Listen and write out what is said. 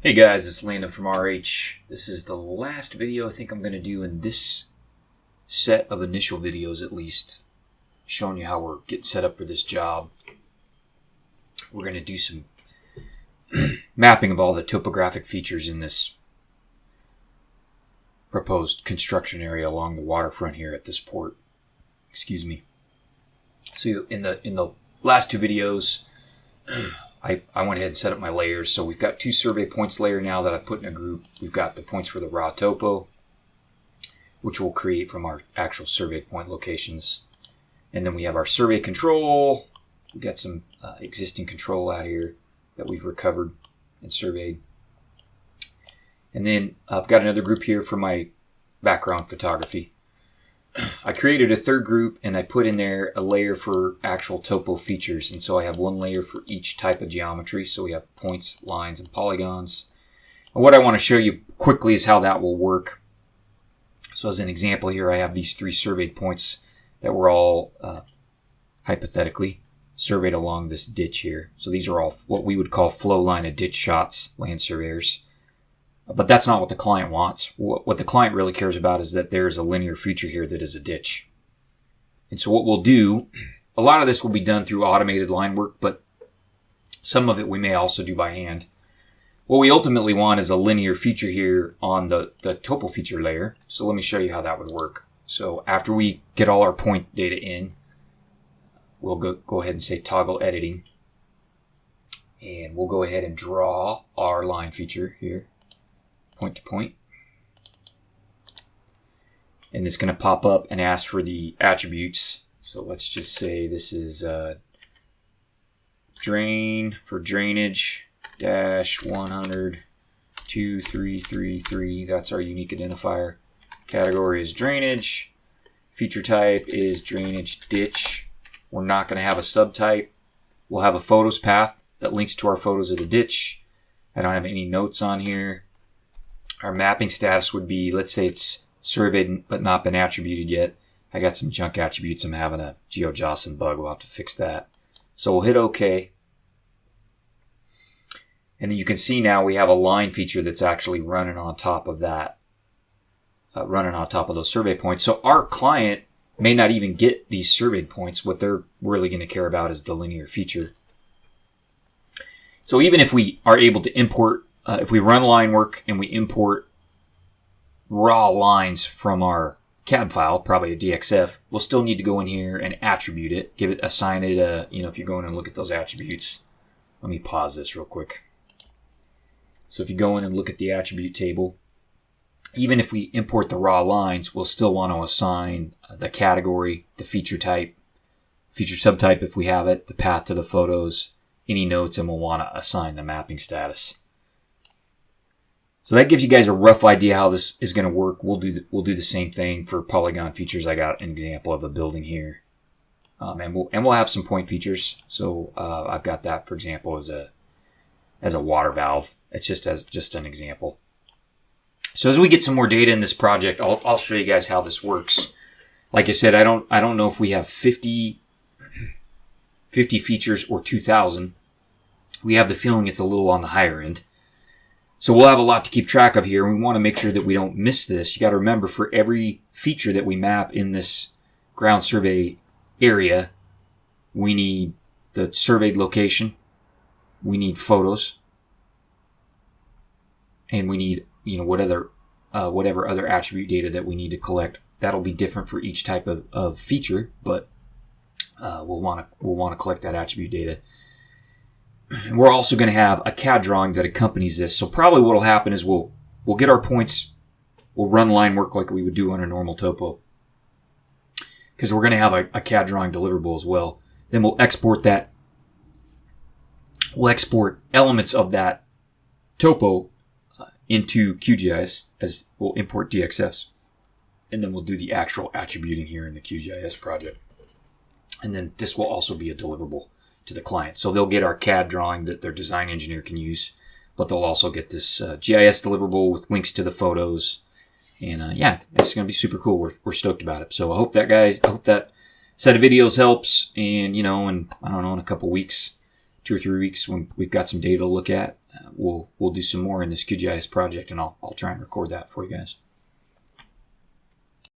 Hey guys, it's Landon from RH. This is the last video I think I'm going to do in this set of initial videos, at least, showing you how we're getting set up for this job. We're going to do some mapping of all the topographic features in this proposed construction area along the waterfront here at this port. Excuse me. So in the last two videos, I went ahead and set up my layers. So we've got two survey points layer now that I put in a group. We've got the points for the raw topo, which we'll create from our actual survey point locations. And then we have our survey control. We've got some existing control out here that we've recovered and surveyed. And then I've got another group here for my background photography. I created a third group and I put in there a layer for actual topo features. And so I have one layer for each type of geometry. So we have points, lines, and polygons. And what I want to show you quickly is how that will work. So as an example here, I have these three surveyed points that were all hypothetically surveyed along this ditch here. So these are all what we would call flow line of ditch shots, land surveyors. But that's not what the client wants. What the client really cares about is that there's a linear feature here that is a ditch. And so what we'll do, a lot of this will be done through automated line work, but some of it we may also do by hand. What we ultimately want is a linear feature here on the topo feature layer. So let me show you how that would work. So after we get all our point data in, we'll go ahead and say toggle editing. And we'll go ahead and draw our line feature here, point to point. And it's going to pop up and ask for the attributes. So let's just say this is drain for drainage dash 100 2333. That's our unique identifier. Category is drainage. Feature type is drainage ditch. We're not going to have a subtype. We'll have a photos path that links to our photos of the ditch. I don't have any notes on here. Our mapping status would be, let's say it's surveyed but not been attributed yet. I got some junk attributes. I'm having a GeoJSON bug. We'll have to fix that. So we'll hit OK. And then you can see now we have a line feature that's actually running on top of that, running on top of those survey points. So our client may not even get these surveyed points. What they're really going to care about is the linear feature. So even if we are able to import, if we run line work and we import raw lines from our CAD file, probably a DXF, we'll still need to go in here and attribute it, assign it a, if you go in and look at those attributes. Let me pause this real quick. So if you go in and look at the attribute table, even if we import the raw lines, we'll still want to assign the category, the feature type, feature subtype if we have it, the path to the photos, any notes, and we'll want to assign the mapping status. So that gives you guys a rough idea how this is going to work. We'll do the same thing for polygon features. I got an example of a building here, and we'll have some point features. So I've got that, for example, as a water valve. It's just an example. So as we get some more data in this project, I'll show you guys how this works. Like I said, I don't know if we have 50 features or 2,000. We have the feeling it's a little on the higher end. So we'll have a lot to keep track of here. We want to make sure that we don't miss this. You got to remember, for every feature that we map in this ground survey area, we need the surveyed location, we need photos, and we need whatever other attribute data that we need to collect. That'll be different for each type of feature, but we'll want to collect that attribute data. And we're also going to have a CAD drawing that accompanies this. So probably what will happen is we'll get our points, we'll run line work like we would do on a normal topo, because we're going to have a CAD drawing deliverable as well. Then we'll export that. We'll export elements of that topo into QGIS, as we'll import DXFs, and then we'll do the actual attributing here in the QGIS project. And then this will also be a deliverable to the client. So they'll get our CAD drawing that their design engineer can use, but they'll also get this GIS deliverable with links to the photos. And yeah, it's going to be super cool. We're stoked about it. So I hope that set of videos helps. And, I don't know, in a couple weeks, 2 or 3 weeks, when we've got some data to look at, we'll do some more in this QGIS project, and I'll try and record that for you guys.